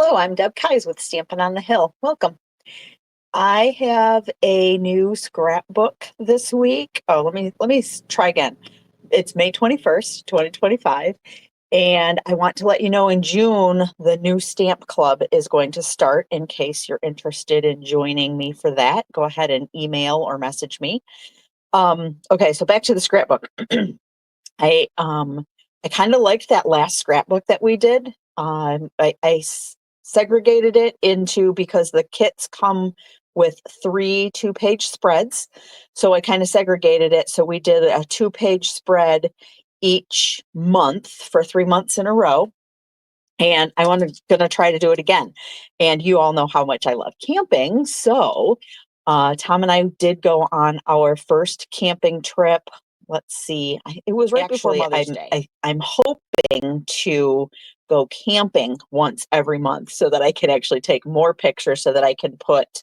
Hello, I'm Deb Keyes with Stampin' on the Hill. Welcome. I have a new scrapbook this week. Oh, let me try again. It's May 21st, 2025, and I want to let you know in June the new stamp club is going to start. In case you're interested in joining me for that, go ahead and email or message me. Okay, so back to the scrapbook. I kind of liked that last scrapbook that we did. I segregated it into, because the kits come with 3 2-page spreads. So I kind of segregated it. So we did a 2-page spread each month for 3 months in a row. And gonna try to do it again. And you all know how much I love camping. So Tom and I did go on our first camping trip. Let's see. It was right before Mother's Day. I'm hoping to go camping once every month so that I can actually take more pictures, so that I can put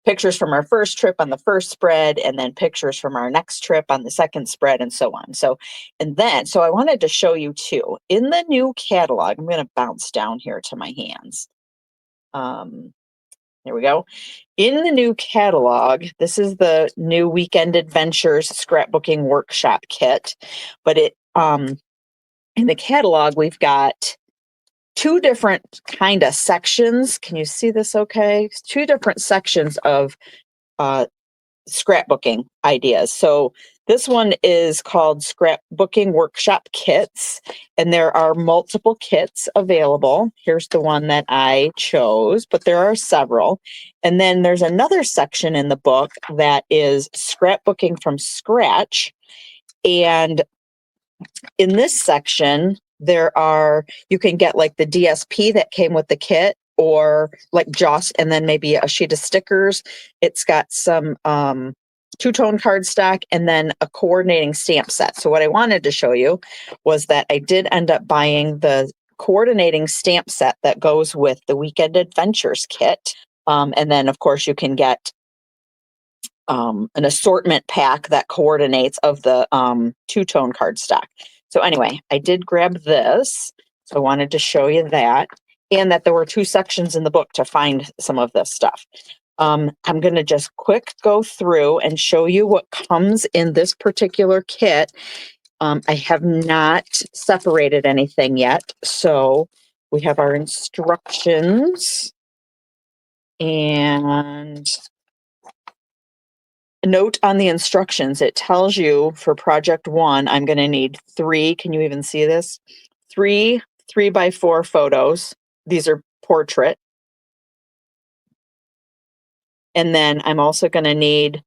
pictures from our first trip on the first spread, and then pictures from our next trip on the second spread, and so on. So I wanted to show you too, in the new catalog, I'm going to bounce down here to my hands. There we go. In the new catalog, this is the new Weekend Adventures Scrapbooking Workshop Kit, but in the catalog, we've got 2 different kind of sections. Can you see this okay? 2 different sections of scrapbooking ideas. So this one is called Scrapbooking Workshop Kits, and there are multiple kits available. Here's the one that I chose, but there are several. And then there's another section in the book that is scrapbooking from scratch. And in this section, you can get like the DSP that came with the kit, or like Joss, and then maybe a sheet of stickers. It's got some two-tone cardstock and then a coordinating stamp set. So what I wanted to show you was that I did end up buying the coordinating stamp set that goes with the Weekend Adventures kit. And then of course you can get an assortment pack that coordinates of the two-tone cardstock. So anyway, I did grab this. So I wanted to show you that, and that there were 2 sections in the book to find some of this stuff. I'm going to just quick go through and show you what comes in this particular kit. I have not separated anything yet. So we have our instructions, and note on the instructions, it tells you for project 1, I'm going to need 3. Can you even see this? 3 3x4 photos. These are portrait. And then I'm also going to need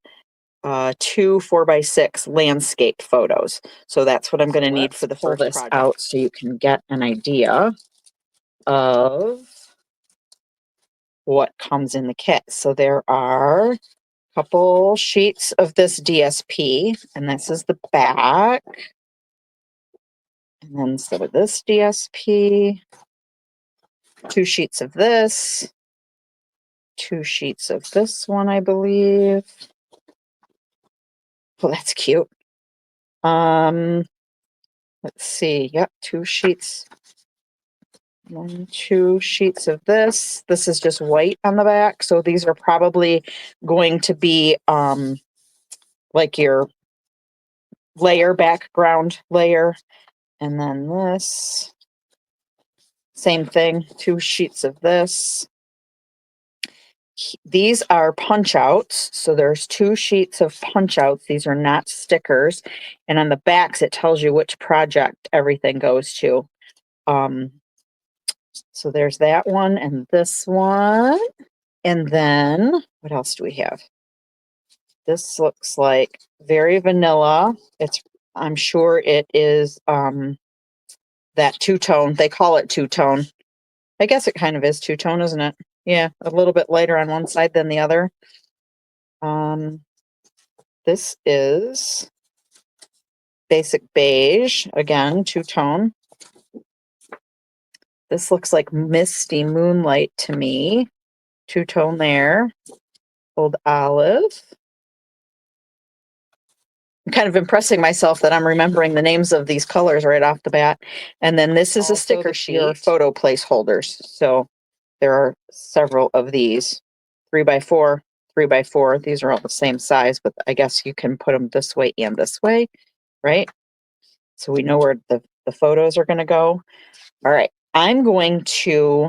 2 4x6 landscape photos. So that's what I'm going to need for the first project. Out so you can get an idea of what comes in the kit. So there are couple sheets of this DSP, and this is the back. And then so with this DSP, 2 sheets of this, 2 sheets of this one, I believe. Oh, that's cute. Let's see. Yep, 2 sheets. 2 sheets of this. This is just white on the back, so these are probably going to be like your background layer. And then this, same thing, 2 sheets of this. These are punch outs. So there's 2 sheets of punch outs. These are not stickers. And on the backs, it tells you which project everything goes to. So there's that one and this one. And then what else do we have? This looks like very vanilla. I'm sure it is that two-tone. They call it two-tone. I guess it kind of is two-tone, isn't it? Yeah, a little bit lighter on one side than the other. This is basic beige, again, two-tone. This looks like misty moonlight to me. Two-tone there. Old olive. I'm kind of impressing myself that I'm remembering the names of these colors right off the bat. And then this is a sticker sheet, your photo placeholders. So there are several of these, 3x4, 3x4. These are all the same size, but I guess you can put them this way and this way, right? So we know where the photos are going to go. All right, I'm going to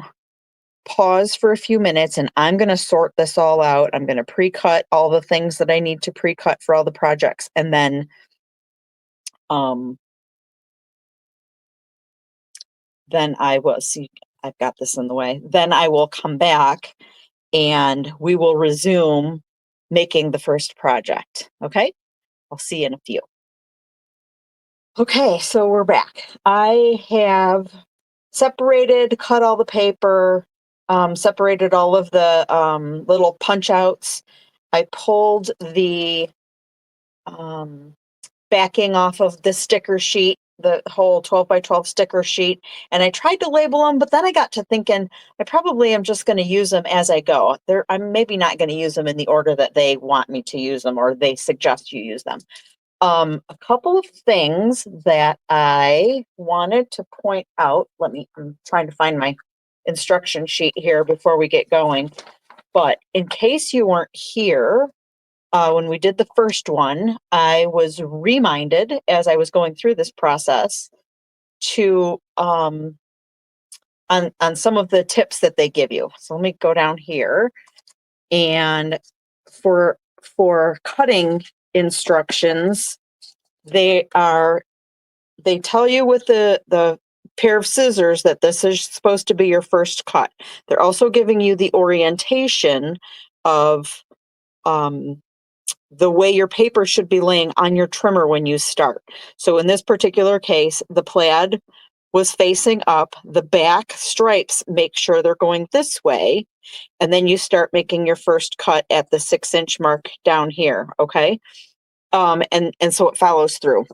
pause for a few minutes and I'm going to sort this all out. I'm going to pre-cut all the things that I need to pre-cut for all the projects. And then, then I will see, I've got this in the way. Then I will come back and we will resume making the first project. Okay. I'll see you in a few. Okay. So we're back. I have separated, cut all the paper, separated all of the little punch outs. I pulled the backing off of the sticker sheet, the whole 12x12 sticker sheet, and I tried to label them, but then I got to thinking I probably am just going to use them as I go. I'm maybe not going to use them in the order that they want me to use them or they suggest you use them. A couple of things that I wanted to point out. I'm trying to find my instruction sheet here before we get going. But in case you weren't here, when we did the first one, I was reminded as I was going through this process to on some of the tips that they give you. So let me go down here, and for cutting instructions, they tell you with the pair of scissors that this is supposed to be your first cut. They're also giving you the orientation of the way your paper should be laying on your trimmer when you start. So in this particular case, the plaid was facing up. The back stripes, make sure they're going this way. And then you start making your first cut at the 6-inch mark down here. Okay. And so it follows through.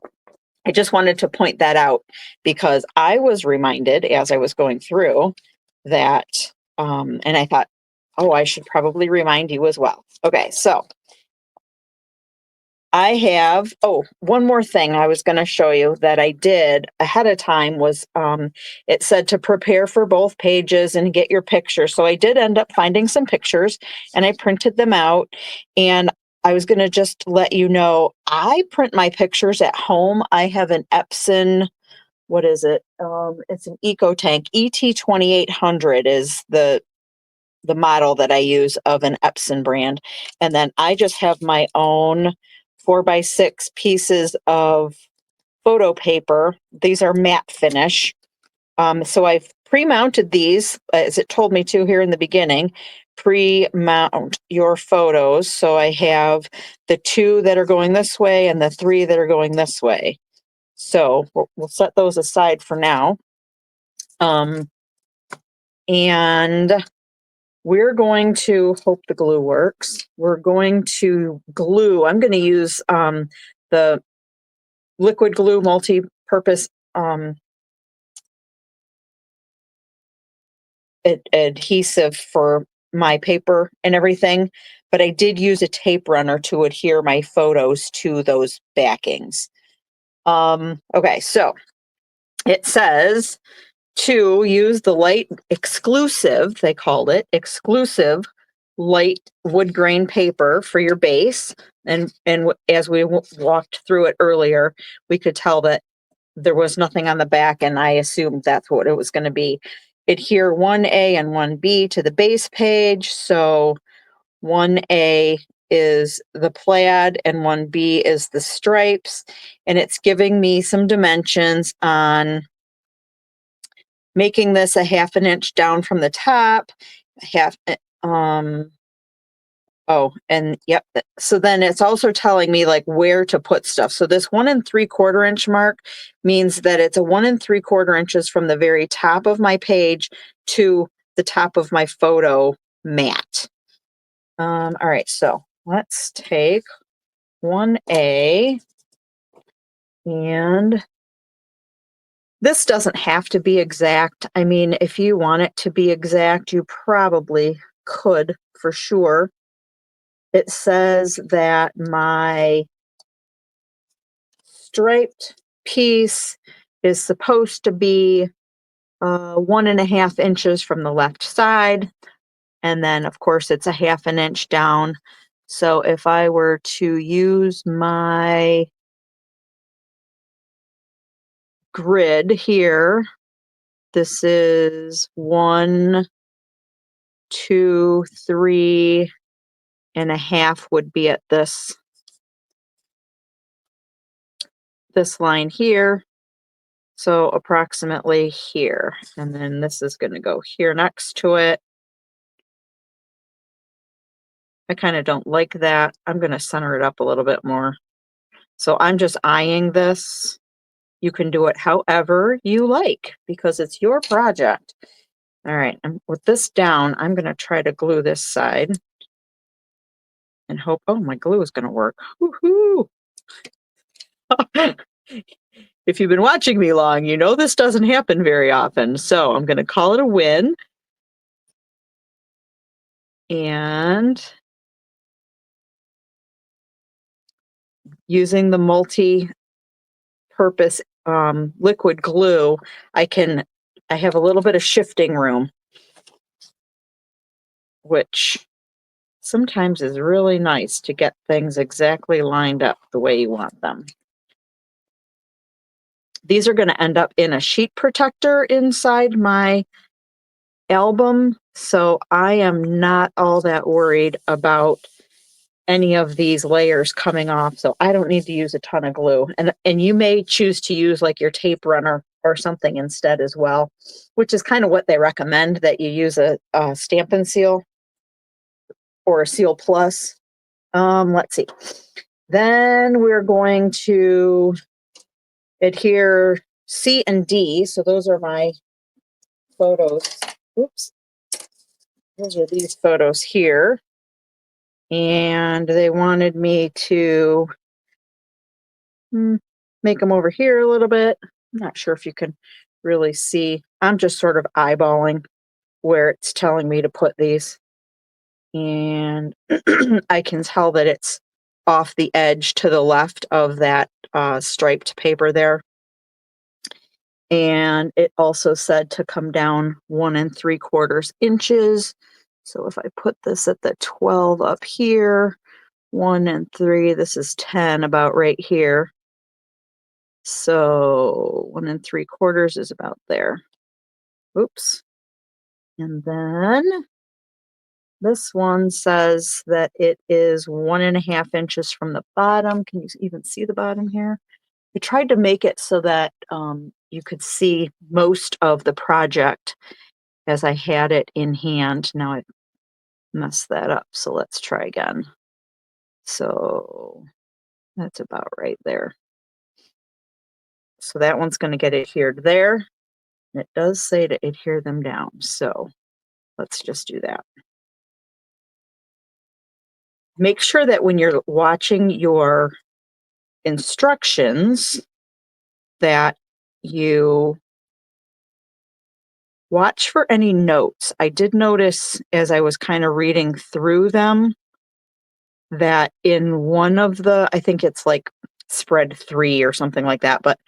I just wanted to point that out because I was reminded as I was going through that, and I thought, oh, I should probably remind you as well. Okay, so I have, one more thing I was going to show you that I did ahead of time was it said to prepare for both pages and get your picture. So I did end up finding some pictures and I printed them out, and I was going to just let you know, I print my pictures at home. I have an Epson, what is it? It's an EcoTank. ET2800 is the model that I use of an Epson brand. And then I just have my own 4x6 pieces of photo paper. These are matte finish. So I've pre-mounted these, as it told me to here in the beginning, pre-mount your photos. So I have the 2 that are going this way and the 3 that are going this way. So we'll set those aside for now. And we're going to hope the glue works. We're going to glue. I'm going to use the liquid glue multi-purpose adhesive for my paper and everything, but I did use a tape runner to adhere my photos to those backings. Okay, so it says to use the light exclusive, they called it exclusive light wood grain paper for your base. And as we walked through it earlier, we could tell that there was nothing on the back, and I assumed that's what it was going to be. Adhere 1A and 1B to the base page. So 1A is the plaid and 1B is the stripes. And it's giving me some dimensions on making this a 1/2 inch down from the top, and yep. So then it's also telling me like where to put stuff. So this 1 3/4 inch mark means that it's a 1 3/4 inches from the very top of my page to the top of my photo mat. All right, so let's take 1A, and this doesn't have to be exact. I mean, if you want it to be exact, you probably could for sure. It says that my striped piece is supposed to be 1.5 inches from the left side. And then of course it's a 1/2 inch down. So if I were to use my grid here, this is 1, 2, 3.5 would be at this line here. So approximately here. And then this is going to go here next to it. I kind of don't like that. I'm going to center it up a little bit more. So I'm just eyeing this. You can do it however you like because it's your project. All right, and with this down, I'm going to try to glue this side and hope, oh, my glue is going to work. Woohoo! If you've been watching me long, you know this doesn't happen very often. So I'm going to call it a win. And using the multi-purpose liquid glue, I have a little bit of shifting room, which sometimes is really nice to get things exactly lined up the way you want them. These are going to end up in a sheet protector inside my album, so I am not all that worried about any of these layers coming off, so I don't need to use a ton of glue. And you may choose to use like your tape runner or something instead as well, which is kind of what they recommend, that you use a Stampin' Seal or a Seal Plus. Let's see. Then we're going to adhere C and D. So those are my photos. Oops. Those are these photos here. And they wanted me to make them over here a little bit. I'm not sure if you can really see. I'm just sort of eyeballing where it's telling me to put these. And I can tell that it's off the edge to the left of that striped paper there. And it also said to come down 1 3/4 inches. So if I put this at the 12 up here, 1 3, this is 10 about right here. So 1 3/4 is about there. Oops. And then this one says that it is 1.5 inches from the bottom. Can you even see the bottom here? I tried to make it so that you could see most of the project as I had it in hand. Now I messed that up, so let's try again. So that's about right there. So that one's going to get adhered there. And it does say to adhere them down, so let's just do that. Make sure that when you're watching your instructions that you watch for any notes. I did notice as I was kind of reading through them that in one of the, I think it's like spread 3 or something like that, but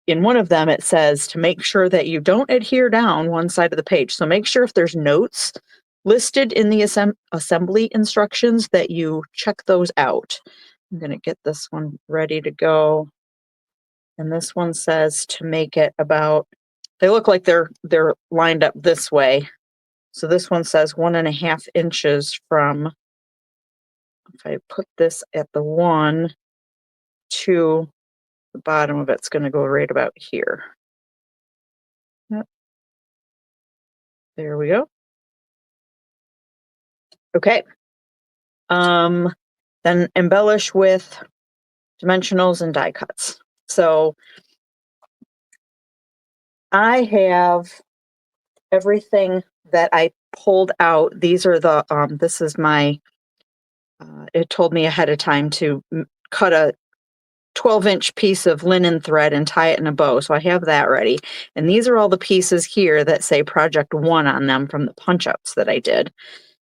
in one of them it says to make sure that you don't adhere down one side of the page. So make sure if there's notes listed in the assembly instructions that you check those out. I'm going to get this one ready to go. And this one says to make it about, they look like they're lined up this way. So this one says 1.5 inches from, if I put this at the 1 to the bottom of it's going to go right about here. Yep. There we go. Okay. Then embellish with dimensionals and die cuts. So I have everything that I pulled out. These are the, this is my, it told me ahead of time to cut a 12-inch piece of linen thread and tie it in a bow. So I have that ready. And these are all the pieces here that say Project 1 on them from the punch-ups that I did.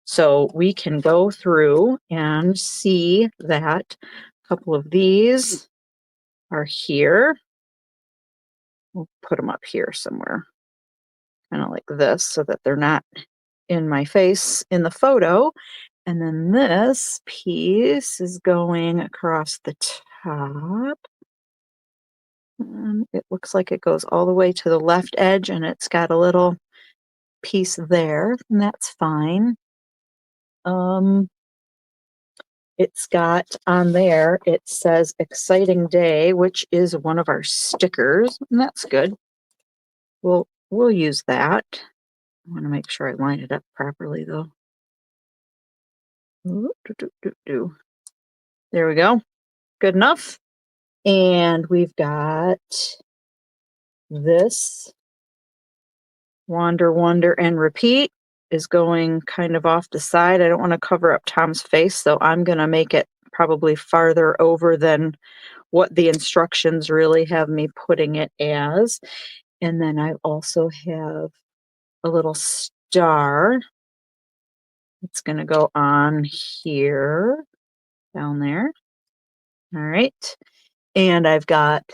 So we can go through and see that a couple of these are here. We'll put them up here somewhere, kind of like this, so that they're not in my face in the photo. And then this piece is going across the top. It looks like it goes all the way to the left edge, and it's got a little piece there, and that's fine. It's got on there, it says exciting day, which is one of our stickers, and that's good. We'll use that. I want to make sure I line it up properly though. There we go. Good enough. And we've got this wander, wonder, and repeat is going kind of off the side. I don't want to cover up Tom's face, so I'm going to make it probably farther over than what the instructions really have me putting it as. And then I also have a little star. It's going to go on here, down there. All right. And I've got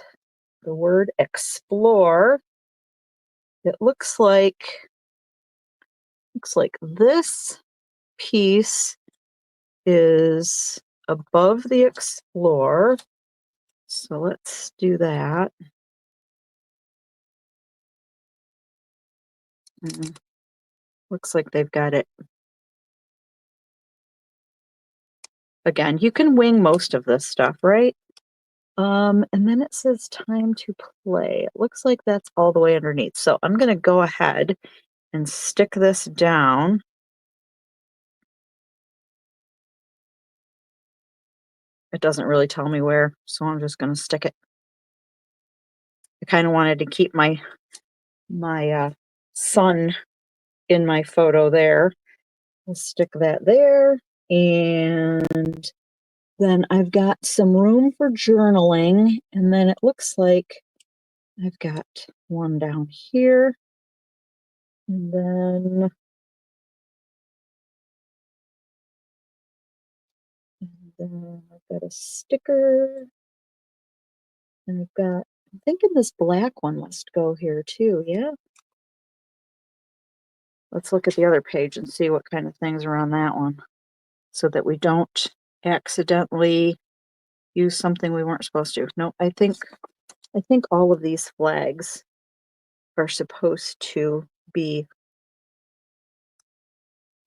the word explore. It looks like this piece is above the explore. So let's do that. Looks like they've got it. Again, you can wing most of this stuff, right? And then it says time to play. It looks like that's all the way underneath. So I'm going to go ahead and stick this down. It doesn't really tell me where, so I'm just going to stick it. I kind of wanted to keep my son in my photo there. I'll stick that there. And then I've got some room for journaling. And then it looks like I've got one down here. And then I've got a sticker. And I'm thinking this black one must go here too. Yeah. Let's look at the other page and see what kind of things are on that one, so that we don't accidentally use something we weren't supposed to. No, I think all of these flags are supposed to be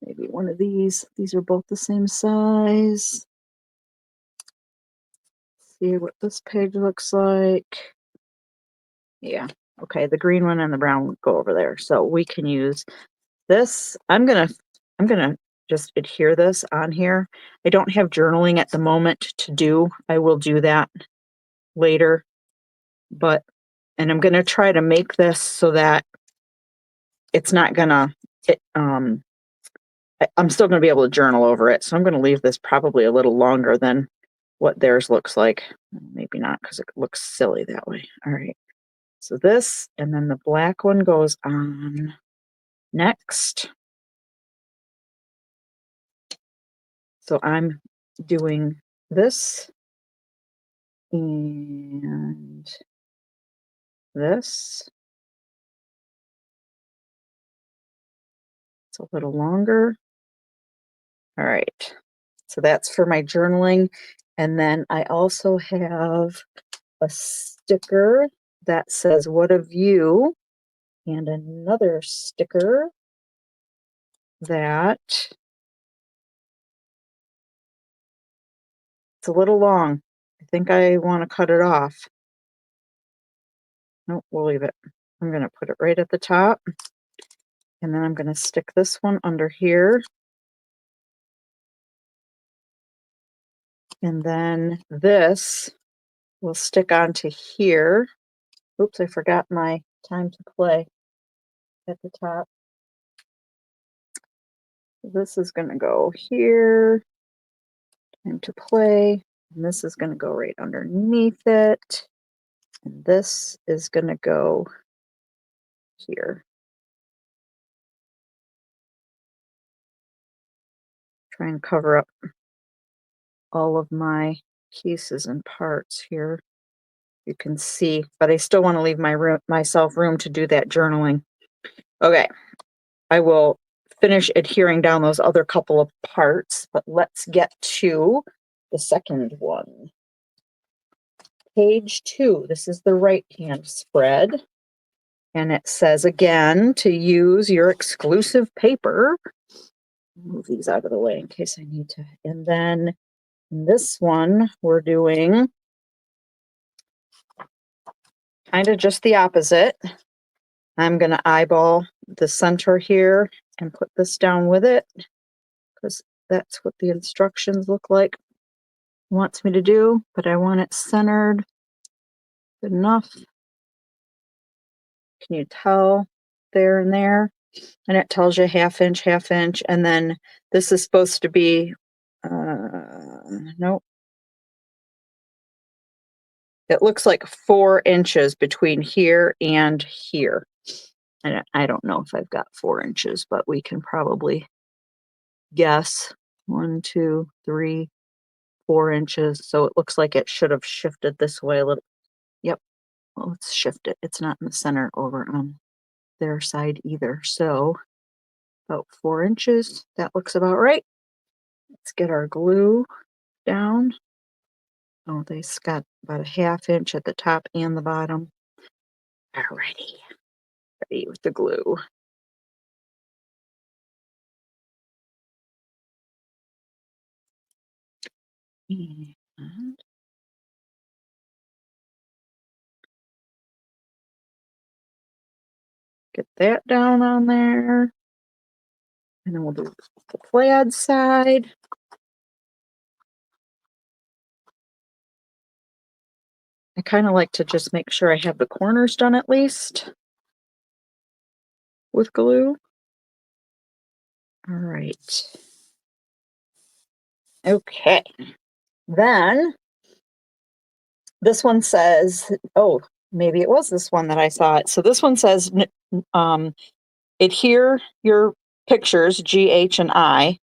maybe one of these. These are both the same size. See what this page looks like. Yeah. Okay, the green one and the brown one go over there. So we can use this. I'm gonna just adhere this on here. I don't have journaling at the moment to do. I will do that later. And I'm gonna try to make this so that it's not gonna I'm still gonna be able to journal over it. So I'm gonna leave this probably a little longer than what theirs looks like. Maybe not, because it looks silly that way. All right. So this, and then the black one goes on next. So I'm doing this and this. It's a little longer. All right. So that's for my journaling. And then I also have a sticker that says, "What of you?" and another sticker that it's a little long. I think I want to cut it off. Nope, we'll leave it. I'm going to put it right at the top. And then I'm going to stick this one under here. And then this will stick onto here. Oops, I forgot my time to play at the top. This is going to go here. Time to play. And this is going to go right underneath it. And this is going to go here. Try and cover up all of my pieces and parts here. You can see, but I still want to leave myself room to do that journaling. Okay, I will finish adhering down those other couple of parts, but let's get to the second one. Page 2, this is the right-hand spread. And it says again to use your exclusive paper. Move these out of the way in case I need to. And then in this one, we're doing kind of just the opposite. I'm going to eyeball the center here and put this down with it because that's what the instructions look like. It wants me to do, but I want it centered good enough. Can you tell there and there? And it tells you half inch, and then this is supposed to be, nope. It looks like 4 inches between here and here. And I don't know if I've got 4 inches, but we can probably guess 1, 2, 3, 4 inches. So it looks like it should have shifted this way a little. Yep. Well, let's shift it. It's not in the center over on their side either. So about 4 inches. That looks about right. Let's get our glue down. Oh, they've got about a half inch at the top and the bottom. Alrighty. Ready with the glue. And get that down on there. And then we'll do the plaid side. I kind of like to just make sure I have the corners done at least with glue. All right. Okay. Then this one says, oh, maybe it was this one that I saw it. So this one says, adhere your pictures, G, H, and I,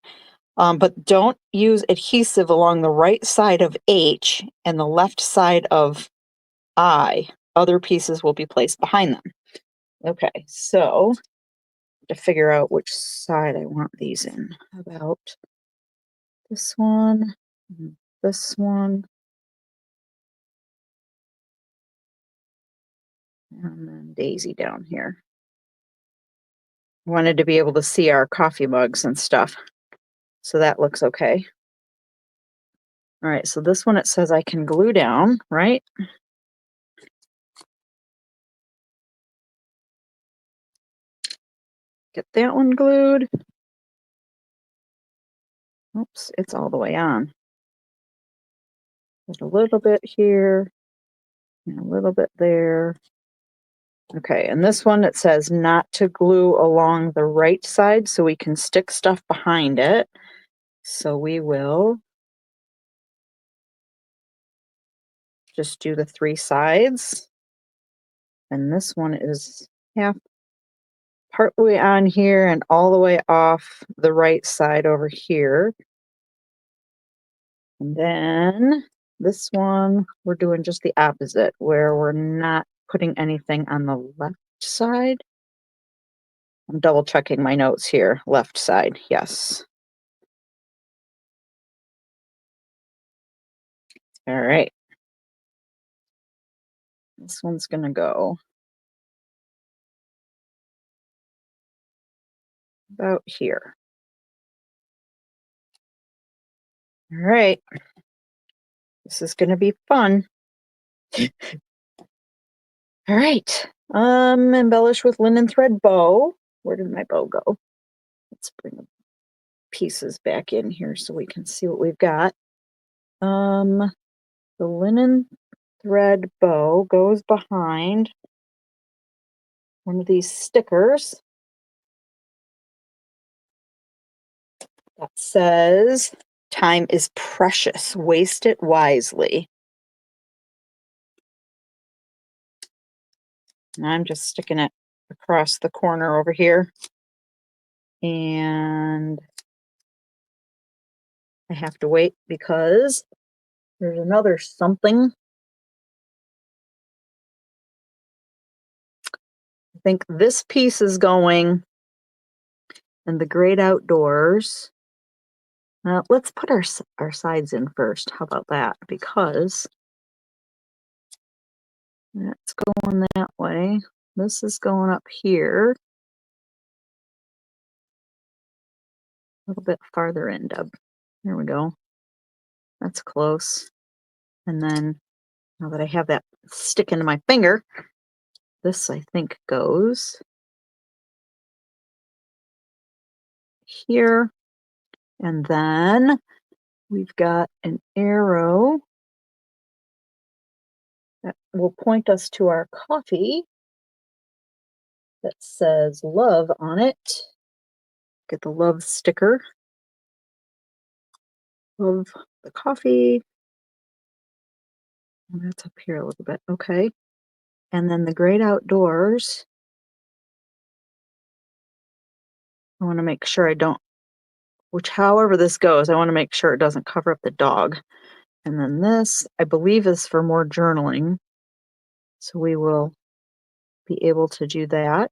but don't use adhesive along the right side of H and the left side of I. Other pieces will be placed behind them. Okay, so to figure out which side I want these in. About this one, this one, and then Daisy down here. I wanted to be able to see our coffee mugs and stuff. So that looks okay. All right, so this one it says I can glue down, right? Get that one glued. Oops, it's all the way on. Just a little bit here, and a little bit there. Okay, and this one it says not to glue along the right side so we can stick stuff behind it. So we will just do the 3 sides. And this one is half partway on here and all the way off the right side over here. And then this one, we're doing just the opposite, where we're not putting anything on the left side. I'm double checking my notes here. Left side, yes. All right. This one's gonna go about here. All right. This is gonna be fun. All right. Embellish with linen thread bow. Where did my bow go? Let's bring the pieces back in here so we can see what we've got. The linen thread bow goes behind one of these stickers that says, "Time is precious, waste it wisely." And I'm just sticking it across the corner over here. And I have to wait because there's another something I think this piece is going in the great outdoors. Let's put our sides in first. How about that? Because that's going that way. This is going up here. A little bit farther in, Deb. There we go. That's close. And then now that I have that sticking to my finger, this I think goes here. And then we've got an arrow that will point us to our coffee that says love on it. Get the love sticker. Love the coffee. And that's up here a little bit. Okay. And then the great outdoors. I want to make sure I don't, however this goes, I want to make sure it doesn't cover up the dog. And then this, I believe, is for more journaling. So we will be able to do that.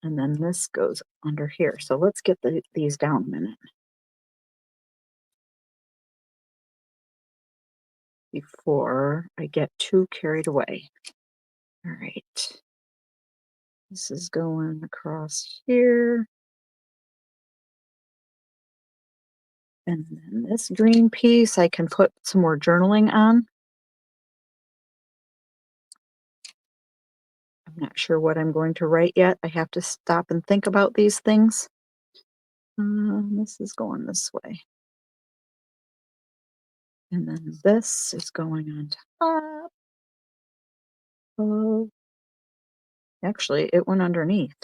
And then this goes under here. So let's get these down a minute before I get too carried away. All right. This is going across here. And then this green piece, I can put some more journaling on. I'm not sure what I'm going to write yet. I have to stop and think about these things. This is going this way. And then this is going on top. Oh, actually, it went underneath.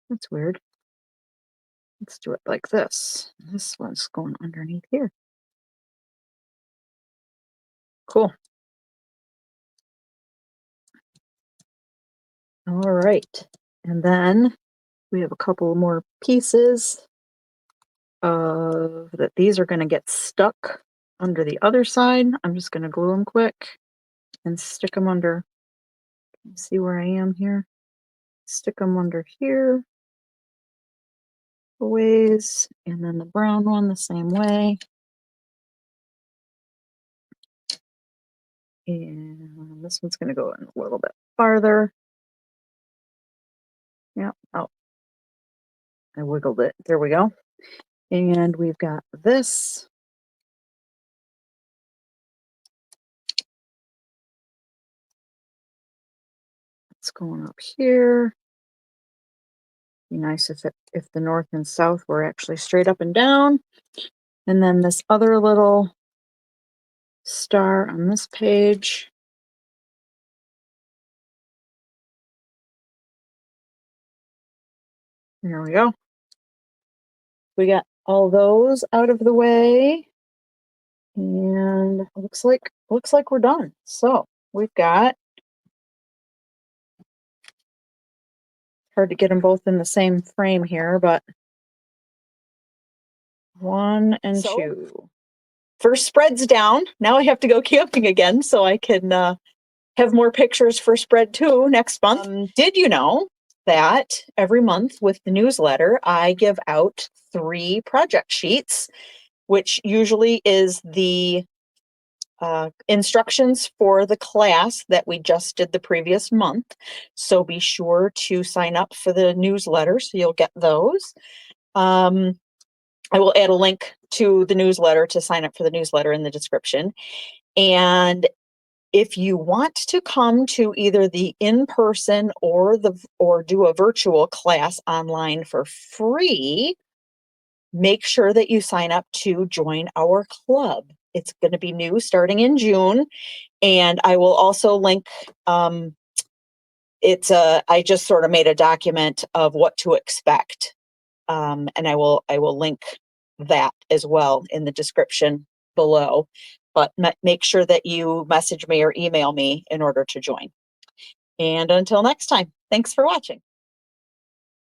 That's weird. Let's do it like this. This one's going underneath here. Cool. All right. And then we have a couple more pieces of that. These are going to get stuck under the other side. I'm just going to glue them quick and stick them under. See where I am here? Stick them under here a ways, and then the brown one the same way. And this one's going to go in a little bit farther. Yeah. Oh, I wiggled it. There we go. And we've got this. It's going up here. Be nice if the north and south were actually straight up and down. And then this other little star on this page. There we go. We got all those out of the way. And looks like we're done. So we've got, hard to get them both in the same frame here, but 1 and 2. First spread's down. Now I have to go camping again so I can have more pictures for spread 2 next month. Did you know that every month with the newsletter, I give out 3 project sheets, which usually is the instructions for the class that we just did the previous month. So be sure to sign up for the newsletter so you'll get those. I will add a link to the newsletter to sign up for the newsletter in the description. And if you want to come to either the in-person or do a virtual class online for free, make sure that you sign up to join our club. It's going to be new starting in June. And I will also link, I just sort of made a document of what to expect. And I will link that as well in the description below. But make sure that you message me or email me in order to join. And until next time, thanks for watching.